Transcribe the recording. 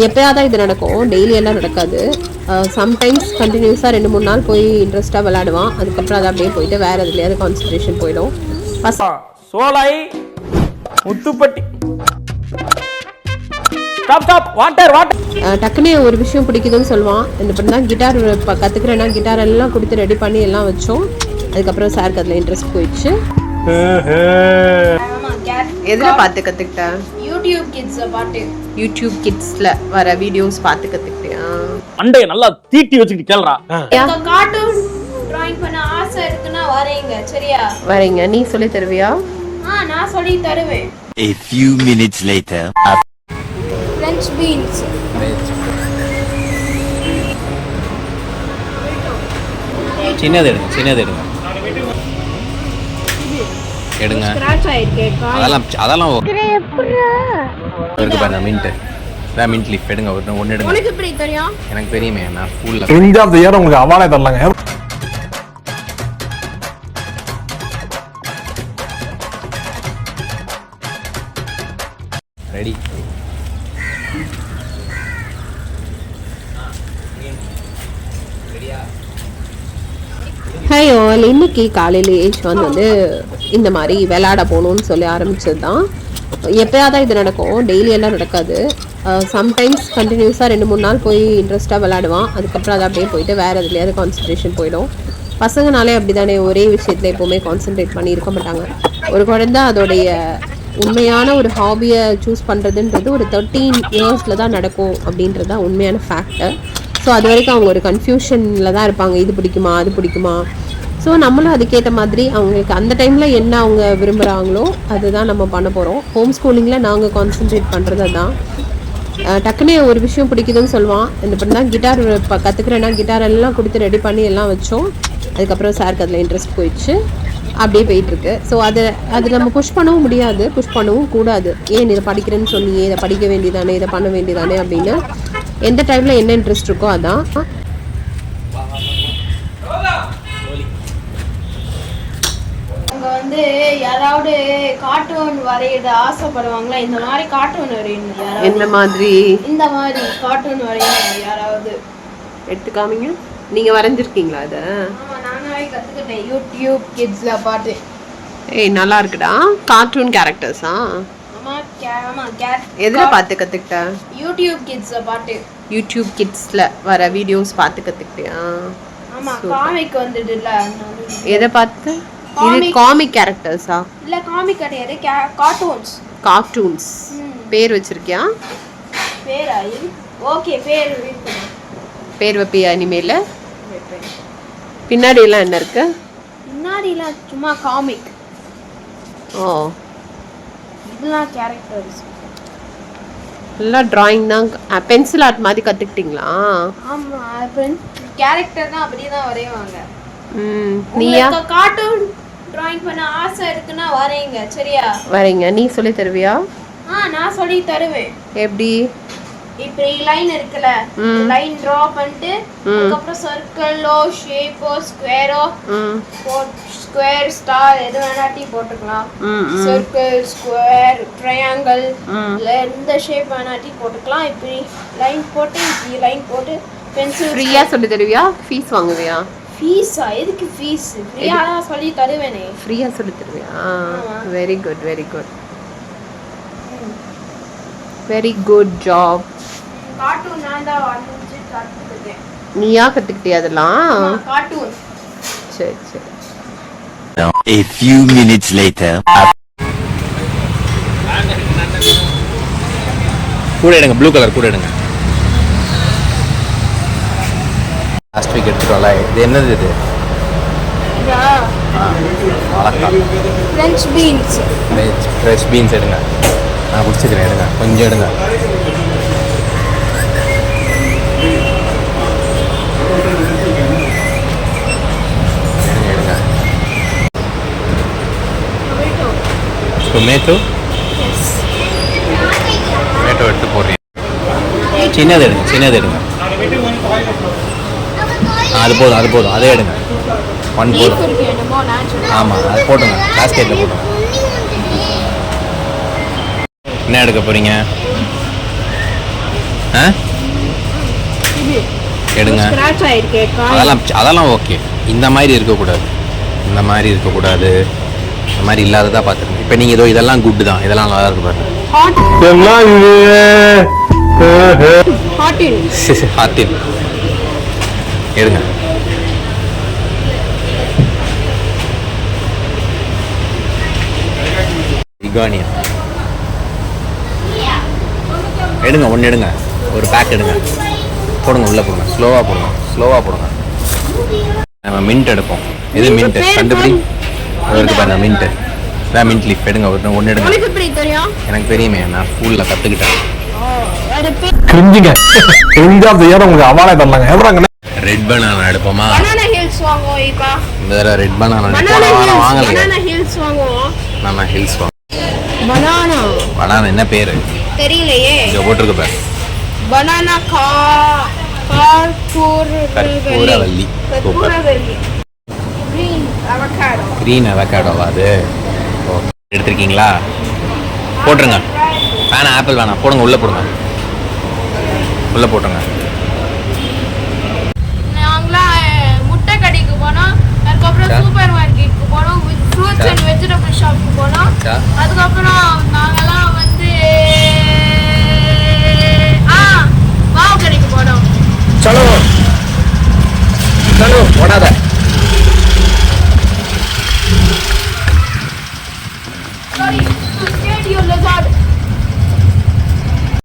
எப்பயாதான் இது நடக்கும், டெய்லி எல்லாம் நடக்காது. சம்டைம்ஸ் கண்டினியூஸாக 2-3 நாள் போய் இன்ட்ரெஸ்ட்டாக விளையாடுவான். அதுக்கப்புறம் அதை அப்படியே போயிட்டு வேறு எதுலையாவது கான்சன்ட்ரேஷன் போயிடும். சோலை முத்துப்பட்டி வாட்டர் டக்குனே ஒரு விஷயம் பிடிக்குதுன்னு சொல்லுவான். இப்படி தான் கிட்டார் கற்றுக்கிறேன்னா கிட்டார் எல்லாம் கொடுத்து ரெடி பண்ணி எல்லாம் வச்சோம். அதுக்கப்புறம் சாருக்கு அதில் இன்ட்ரெஸ்ட் போயிடுச்சு. எதில் பார்த்து கற்றுக்கிட்டேன்? யூடியூப் கிட்ஸை பார்த்து. யூடியூப் கிட்ஸில் வர வீடியோஸ் பார்த்து கற்றுக்கிட்டியா? அண்டைய நல்லா தீட்டி வச்சுக்கிட்டு கேள்றா. கார்ட்டூன் டிராயிங் பண்ண ஆசை இருக்குன்னா வரேங்க, சரியா? வரேங்க. நீ சொல்லி தருவியா? நான் சொல்லி தருவேன். A few minutes later. French beans. சின்னது எடுங்க எடுங்க. அதெல்லாம் இருக்கு பாருங்க. மின்ட் லீஃப் எடுங்க. ஒன்று எடுங்க. உனக்கு எப்படி தெரியும்? எனக்கு தெரியுமே, நான் ஸ்கூல்ல எண்ட் ஆஃப் தி இயர் உங்களுக்கு அவார்டே தரலாங்க. ரெடி. Hi all. இன்னைக்கு காலையில் யஷ்வந்த் வந்து இந்த மாதிரி விளையாட போகணுன்னு சொல்லி ஆரம்பிச்சது தான். எப்பயாதான் இது நடக்கும், டெய்லி எல்லாம் நடக்காது. சம்டைம்ஸ் கண்டினியூஸாக 2-3 நாள் போய் இன்ட்ரெஸ்ட்டாக விளையாடுவான். அதுக்கப்புறம் அதை அப்படியே போயிட்டு வேறு எதுலையாவது கான்சன்ட்ரேஷன் போயிடும். பசங்கனாலே அப்படி தானே, ஒரே விஷயத்தில் எப்போவுமே கான்சன்ட்ரேட் பண்ணி இருக்க மாட்டாங்க. ஒரு குழந்தை அதோடைய உண்மையான ஒரு ஹாபியை சூஸ் பண்ணுறதுன்றது ஒரு 13 இயர்ஸில் தான் நடக்கும் அப்படின்றது தான் உண்மையான ஃபேக்டர். ஸோ அது வரைக்கும் அவங்க ஒரு கன்ஃபியூஷனில் தான் இருப்பாங்க, இது பிடிக்குமா அது பிடிக்குமா. ஸோ நம்மளும் அதுக்கேற்ற மாதிரி அவங்களுக்கு அந்த டைமில் என்ன அவங்க விரும்புகிறாங்களோ அதுதான் நம்ம பண்ண போகிறோம். ஹோம் ஸ்கூலிங்கில் நாங்கள் கான்சன்ட்ரேட் பண்ணுறது தான். டக்குனே ஒரு விஷயம் பிடிக்குதுன்னு சொல்லுவான். இப்படி தான் கிட்டார் கற்றுக்கிறேன்னா கிட்டார் எல்லாம் கொடுத்து ரெடி பண்ணி எல்லாம் வச்சோம். அதுக்கப்புறம் சாருக்கு அதில் இன்ட்ரெஸ்ட் போயிடுச்சு. அப்படியே போயிட்டுருக்கு. ஸோ அது நம்ம புஷ் பண்ணவும் முடியாது, புஷ் பண்ணவும் கூடாது. ஏன் இதை படிக்கிறேன்னு சொன்னியே, இதை படிக்க வேண்டியதானே, இதை பண்ண வேண்டியதானே அப்படின்னு எந்த டைமில் என்ன இன்ட்ரெஸ்ட் இருக்கோ அதான். அவங்க வந்து யாராவது கார்ட்டூன் வரையிட ஆசைப்படுவாங்களா? இந்த மாதிரி கார்ட்டூன் வரையணும். என்ன மாதிரி? இந்த மாதிரி கார்ட்டூன் வரையணும் யாராவது. எடுத்துக்காமீங்க. நீங்கள் வரைஞ்சிருக்கீங்களா அதை? ஆமாம், நானாவே கற்றுக்கிட்டேன் யூடியூப் கிட்ஸில் பார்த்து. ஏய் நல்லா இருக்குடா. கார்ட்டூன் கேரக்டர்ஸா? எதில் பார்த்து கற்றுக்கிட்ட? யூடியூப் கிட்ஸை பார்த்து. யூடியூப் கிட்ஸில் வர வீடியோஸ் பார்த்து கற்றுக்கிட்டியா? ஆமாம், காமிக் வந்துடுல. எதை பார்த்து? இது காமிக் கேரக்டர்ஸா? இல்லை, காமிக் கிடையாது, கார்ட்டூன்ஸ். கார்ட்டூன்ஸ். பேர் வச்சிருக்கியா? பேரா? ஓகே, பேர் வைப்பியா இனிமேல்? பின்னாடி எல்லாம் என்ன இருக்கு? பின்னாடிலாம் சும்மா காமிக். ஓ, இதெல்லாம் கேரக்டர்ஸ். எல்லாம் டிராயிங் தான். பென்சில் ஆர்ட் மாதிரி கற்றுக்கிட்டிங்களா? ஆமாம், கேரக்டர் தான் அப்படியே தான் வரைவாங்க. நீயா? கார்ட்டூன் டிராயிங் பண்ண ஆசை இருக்குன்னா வரேங்க, சரியா? வரேங்க. நீ சொல்லி தருவியா? நான் சொல்லி தருவேன். எப்படி? இப்படி லைன் இருக்குல்ல, லைன் டிரா பண்ணிட்டு அதுக்கப்புறம் சர்க்கிளோ ஷேப்போ ஸ்கொயரோ ஸ்கொயர் ஸ்டார் எது வேணாட்டி போட்டுக்கலாம். சர்க்கிள், ஸ்கொயர், ட்ரையாங்கிள், எந்த ஷேப் வேணாட்டி போட்டுக்கலாம். இப்படி லைன் போட்டு இப்படி லைன் போட்டு பென்சில். ஃப்ரீயா சொல்லி தருவியா? ஃபீஸ் வாங்குவியா? ஃபீஸா? எதுக்கு ஃபீஸ்? ஃப்ரீயா தான் சொல்லி தருவேனே. ஃப்ரீயா சொல்லி தருவியா? Very good, very good, very good job. Cartoon நான் தான் வந்து கத்துக்கிட்டேன். நீயா கத்துக்கிட்டியா அதெல்லாம்? கார்ட்டூன். சரி சரி. A few minutes later. கூட எடுங்க. ப்ளூ கலர் கூட எடுங்க. லாஸ்ட் வீக் எடுத்துட்டோம்ல, இது என்னது? இது ஃப்ரெஞ்ச் பீன்ஸ். ஃப்ரெஷ் பீன்ஸ் எடுங்க. நான் பிடிச்சிக்கிறேன், எடுங்க, கொஞ்சம் எடுங்க. டொமேட்டோ எடுத்து போடுறீங்க. சின்னது எடுங்க. அது போதும், அதே எடுங்க. 1 போதும். ஆமாம், அது போட்டுங்க, பாஸ்கெட்டில் போட்டுங்க. என்ன எடுக்க போகிறீங்க? ஆ எடுங்க. ஸ்கிராட்ச் ஆயிருக்கு அதெல்லாம் ஓகே. இந்த மாதிரி இருக்கக்கூடாது, இந்த மாதிரி இருக்கக்கூடாது, இந்த மாதிரி இல்லாததா பார்த்துருங்க. இப்போ நீங்கள் இதோ இதெல்லாம் குட்டு தான், இதெல்லாம் நல்லா இருக்கு பாருங்க. ஹார்டின் எடுங்க. இகானியா எடுங்க, ஒன்று எடுங்க, ஒரு பேக் எடுங்க, போடுங்க, உள்ளே போடுங்க, ஸ்லோவாக போடுங்க. நம்ம மின்ட் எடுப்போம். இது மின்ட் கண்டுபிடி இருக்கு பாருங்க. மின்ட் இதான் மின்ட் லீஃப் எடுங்க, ஒன்று எடுங்க. எனக்கு தெரியுமே, நான் ஸ்கூலில் கற்றுக்கிட்டேன். கிரிஞ்சுங்க கிரிஞ்ச் ஆஃப் தி இயர் உங்களுக்கு அவார்டே தரலாங்க. எவ்வளோங்க? ரெட் பனானா எடுப்போமா? பனானா ஹில்ஸ் வாங்குவோம் இப்பா. இந்த தடவை ரெட் பனானா போன வாரம் வாங்கலையே. பனானா ஹில்ஸ் வாங்குவோம். நான் ஹில்ஸ் வாங்க. பனானா என்ன பேர் தெரியலையே. இங்கே போட்டிருக்கு பாரு. பனானா கற்பூரவல்லி. சூப்பர். கிரீன் அவகாடோவா அது? ஓ, எடுத்திருக்கீங்களா? போட்டுருங்க. வேணாம், ஆப்பிள் வேணாம், போடுங்க, உள்ளே போடுங்க, உள்ளே போட்டுருங்க. நாங்களாம் முட்டை கடைக்கு போனோம், அதுக்கப்புறம் சூப்பர் மார்க்கெட்டுக்கு போனோம், ஃப்ரூட்ஸ் அண்ட் வெஜிடபிள் ஷாப்புக்கு போனோம், அதுக்கப்புறம் நாங்கெல்லாம் வந்து மாவு கடைக்கு போனோம். சலோ சலோ ஓடாத.